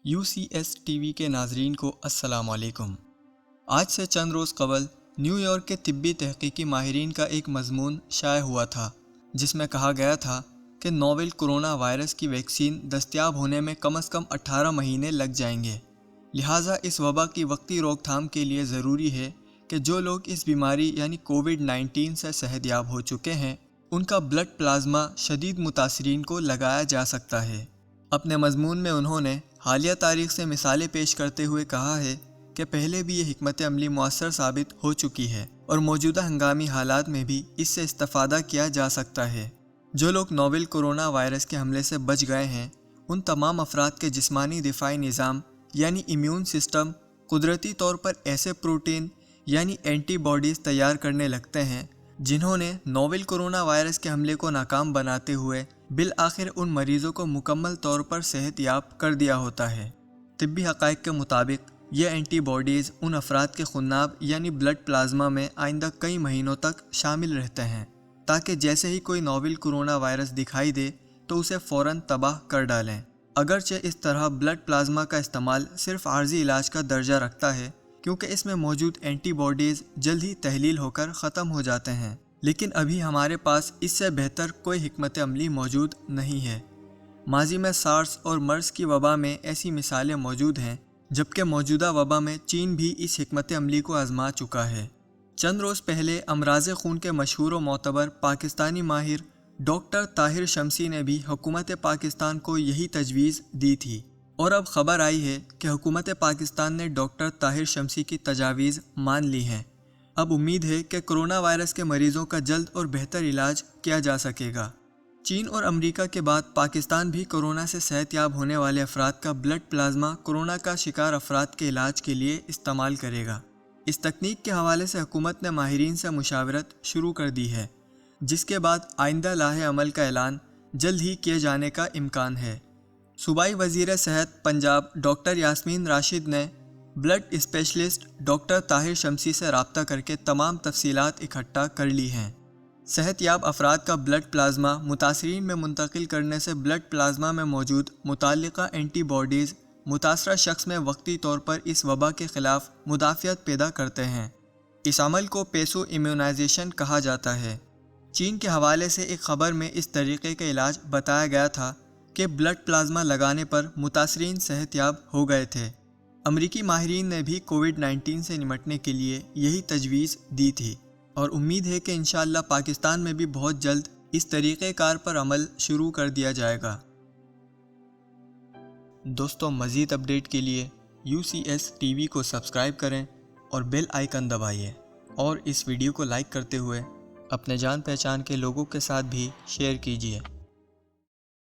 UCS TV के नाजरीन को अस्सलाम वालेकुम। आज से चंद रोज़ कबल न्यूयॉर्क के तिब्बी तहकीकी माहिरीन का एक मजमून शाया हुआ था, जिसमें कहा गया था कि नोवेल कोरोना वायरस की वैक्सीन दस्तयाब होने में कम से कम 18 महीने लग जाएंगे। लिहाजा इस वबा की वक्ती रोकथाम के लिए ज़रूरी है कि जो लोग इस बीमारी यानी कोविड-19 से सेहतयाब हो चुके हैं, उनका ब्लड प्लाज्मा शदीद मुतासरीन को लगाया जा सकता है। अपने मजमून में उन्होंने हालिया तारीख से मिसालें पेश करते हुए कहा है कि पहले भी ये हिकमत अमली मुअस्सर साबित हो चुकी है और मौजूदा हंगामी हालात में भी इससे इस्तेफादा किया जा सकता है। जो लोग नोवेल कोरोना वायरस के हमले से बच गए हैं, उन तमाम अफराद के जिस्मानी दिफाई निज़ाम यानी इम्यून सिस्टम कुदरती तौर पर ऐसे प्रोटीन यानी एंटीबॉडीज़ तैयार करने लगते हैं जिन्होंने नोवेल कोरोना वायरस के हमले को नाकाम बनाते हुए बिल आखिर उन मरीज़ों को मुकम्मल तौर पर सेहतयाब कर दिया होता है। तिब्बी हक़ाइक़ के मुताबिक ये एंटीबॉडीज़ उन अफराद के खुन्नाब यानी ब्लड प्लाज्मा में आइंदा कई महीनों तक शामिल रहते हैं, ताकि जैसे ही कोई नोवेल कोरोना वायरस दिखाई दे तो उसे फ़ौरन तबाह कर डालें। अगरचे इस तरह ब्लड प्लाज्मा का इस्तेमाल सिर्फ आर्जी इलाज का दर्जा रखता है, क्योंकि इसमें मौजूद एंटीबॉडीज़ जल्द ही तहलील होकर ख़त्म हो जाते हैं, लेकिन अभी हमारे पास इससे बेहतर कोई हिकमत अमली मौजूद नहीं है। माजी में सार्स और मर्स की वबा में ऐसी मिसालें मौजूद हैं, जबकि मौजूदा वबा में चीन भी इस हिकमत अमली को आजमा चुका है। चंद रोज़ पहले अमराज़ खून के मशहूर व मोतबर पाकिस्तानी माहिर डॉक्टर ताहिर शमसी ने भी हुकूमत पाकिस्तान को यही तजवीज़ दी थी, और अब ख़बर आई है कि हुकूमत पाकिस्तान ने डॉक्टर ताहिर शमसी की तजावीज़ मान ली हैं। अब उम्मीद है कि कोरोना वायरस के मरीज़ों का जल्द और बेहतर इलाज किया जा सकेगा। चीन और अमेरिका के बाद पाकिस्तान भी कोरोना से सेहतयाब होने वाले अफराद का ब्लड प्लाज्मा कोरोना का शिकार अफराद के इलाज के लिए इस्तेमाल करेगा। इस तकनीक के हवाले से हुकूमत ने माहिरीन से मुशावरत शुरू कर दी है, जिसके बाद आइंदा लाहे अमल का ऐलान जल्द ही किए जाने का इम्कान है। सूबाई वज़ीर सेहत पंजाब डॉक्टर यास्मीन राशिद ने ब्लड स्पेशलिस्ट डॉक्टर ताहिर शमसी से रब्ता करके तमाम तफसीलात इकट्ठा कर ली हैं। सेहतयाब अफराद का ब्लड प्लाज्मा मुतासरीन में मुंतकिल करने से ब्लड प्लाज्मा में मौजूद मुताल्लिका एंटीबॉडीज़ मुतासरा शख्स में वक्ती तौर पर इस वबा के ख़िलाफ़ मुदाफ़ियत पैदा करते हैं। इस अमल को पेसो इम्यूनाइजेशन कहा जाता है। चीन के हवाले से एक ख़बर में इस तरीक़े का इलाज बताया गया था कि ब्लड प्लाज्मा लगाने पर मुतासरीन सेहतयाब हो गए थे। अमरीकी माहिरीन ने भी कोविड-19 से निमटने के लिए यही तजवीज़ दी थी, और उम्मीद है कि इंशाअल्लाह पाकिस्तान में भी बहुत जल्द इस तरीक़ेकार पर अमल शुरू कर दिया जाएगा। दोस्तों, मज़ीद अपडेट के लिए UCS टीवी को सब्सक्राइब करें और बेल आइकन दबाइए, और इस वीडियो को लाइक करते हुए अपने जान पहचान के लोगों के साथ भी शेयर कीजिए।